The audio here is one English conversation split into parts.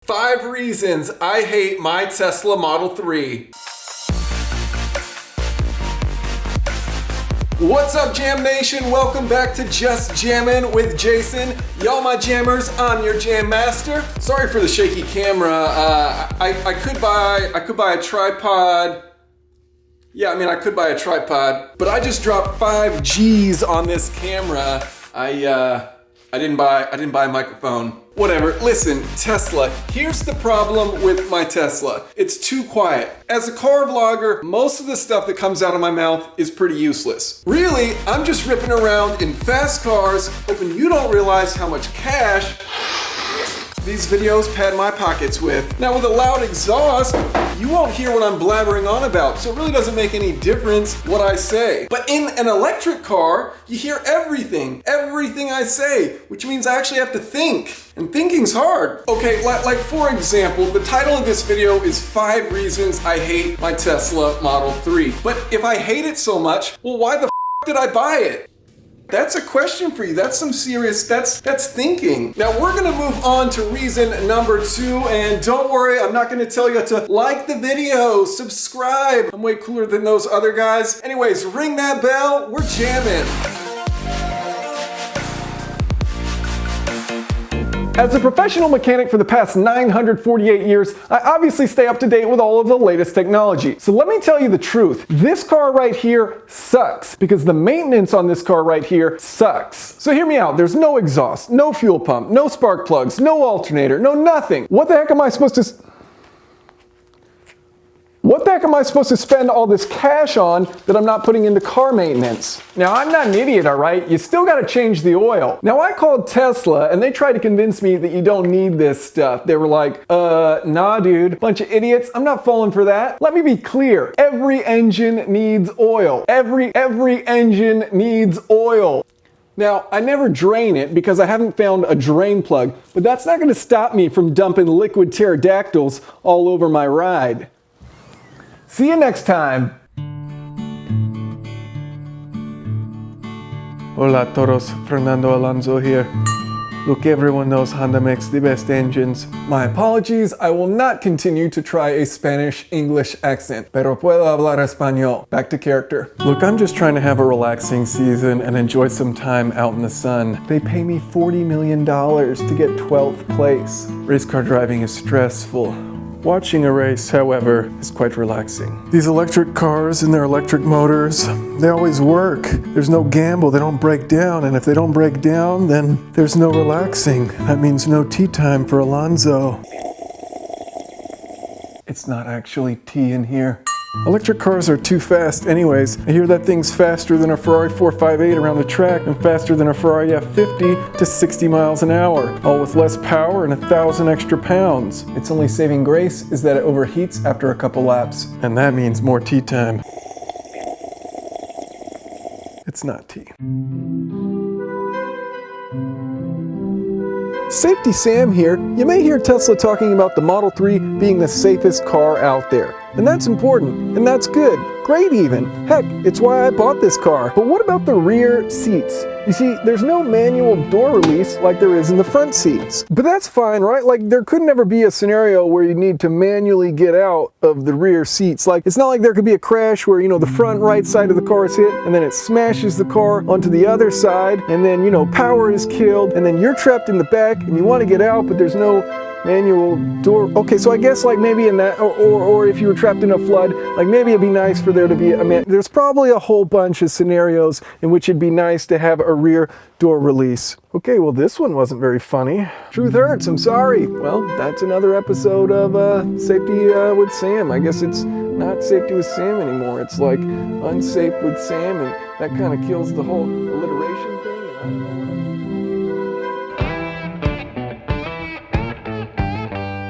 5 reasons I hate my Tesla Model 3. What's up, Jam Nation? Welcome back to Just Jammin' with Jason. Y'all my jammers, I'm your Jam Master. Sorry for the shaky camera. I could buy a tripod. Yeah, I could buy a tripod, but I just dropped 5 G's on this camera. I didn't buy a microphone. Whatever, listen, Tesla, here's the problem with my Tesla. It's too quiet. As a car vlogger, most of the stuff that comes out of my mouth is pretty useless. Really, I'm just ripping around in fast cars, hoping you don't realize how much cash these videos pad my pockets with. Now with a loud exhaust, you won't hear what I'm blabbering on about, so it really doesn't make any difference what I say. But in an electric car, you hear everything I say, which means I actually have to think. And thinking's hard. Okay, like for example, the title of this video is 5 reasons I hate my Tesla Model 3. But if I hate it so much, well, why the did I buy it? That's a question for you. That's some serious, that's thinking. Now we're gonna move on to reason number 2, and don't worry, I'm not gonna tell you to like the video, subscribe. I'm way cooler than those other guys. Anyways, ring that bell, we're jamming. As a professional mechanic for the past 948 years, I obviously stay up to date with all of the latest technology. So let me tell you the truth. This car right here sucks because the maintenance on this car right here sucks. So hear me out. There's no exhaust, no fuel pump, no spark plugs, no alternator, no nothing. What the heck am I supposed to spend all this cash on that I'm not putting into car maintenance? Now, I'm not an idiot, all right? You still gotta change the oil. Now, I called Tesla and they tried to convince me that you don't need this stuff. They were like, nah, dude, bunch of idiots. I'm not falling for that. Let me be clear. Every engine needs oil. Every engine needs oil. Now, I never drain it because I haven't found a drain plug, but that's not gonna stop me from dumping liquid pterodactyls all over my ride. See you next time. Hola todos, Fernando Alonso here. Look, everyone knows Honda makes the best engines. My apologies, I will not continue to try a Spanish-English accent, pero puedo hablar español. Back to character. Look, I'm just trying to have a relaxing season and enjoy some time out in the sun. They pay me $40 million to get 12th place. Race car driving is stressful. Watching a race, however, is quite relaxing. These electric cars and their electric motors, they always work. There's no gamble, they don't break down, and if they don't break down, then there's no relaxing. That means no tea time for Alonso. It's not actually tea in here. Electric cars are too fast anyways. I hear that thing's faster than a Ferrari 458 around the track and faster than a Ferrari F50 to 60 miles an hour, all with less power and 1,000 extra pounds. Its only saving grace is that it overheats after a couple laps. And that means more tea time. It's not tea. Safety Sam here. You may hear Tesla talking about the Model 3 being the safest car out there. And that's important, and that's good. Great even. Heck, it's why I bought this car. But what about the rear seats? You see, there's no manual door release like there is in the front seats. But that's fine, right? Like, there could never be a scenario where you need to manually get out of the rear seats. Like, it's not like there could be a crash where, the front right side of the car is hit, and then it smashes the car onto the other side, and then, power is killed, and then you're trapped in the back, and you want to get out, but there's no manual door. Okay, so I guess like maybe in that, or if you were trapped in a flood, like maybe it'd be nice for there to be there's probably a whole bunch of scenarios in which it'd be nice to have a rear door release. Okay, well this one wasn't very funny. Truth hurts, I'm sorry. Well, that's another episode of Safety with Sam. I guess it's not Safety with Sam anymore. It's like Unsafe with Sam, and that kind of kills the whole alliteration thing. And I don't know.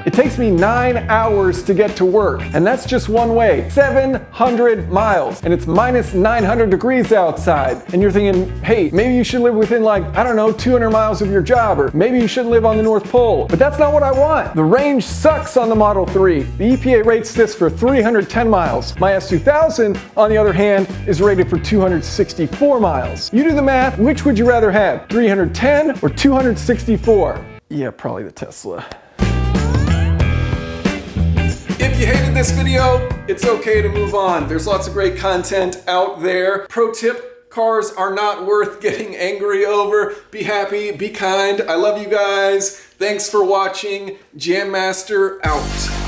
It takes me 9 hours to get to work, and that's just one way, 700 miles, and it's minus 900 degrees outside. And you're thinking, hey, maybe you should live within 200 miles of your job, or maybe you should live on the North Pole. But that's not what I want. The range sucks on the Model 3. The EPA rates this for 310 miles. My S2000, on the other hand, is rated for 264 miles. You do the math, which would you rather have, 310 or 264? Yeah, probably the Tesla. this video, it's okay to move on. There's lots of great content out there. Pro tip, cars are not worth getting angry over. Be happy, be kind. I love you guys. Thanks for watching. Jam Master out.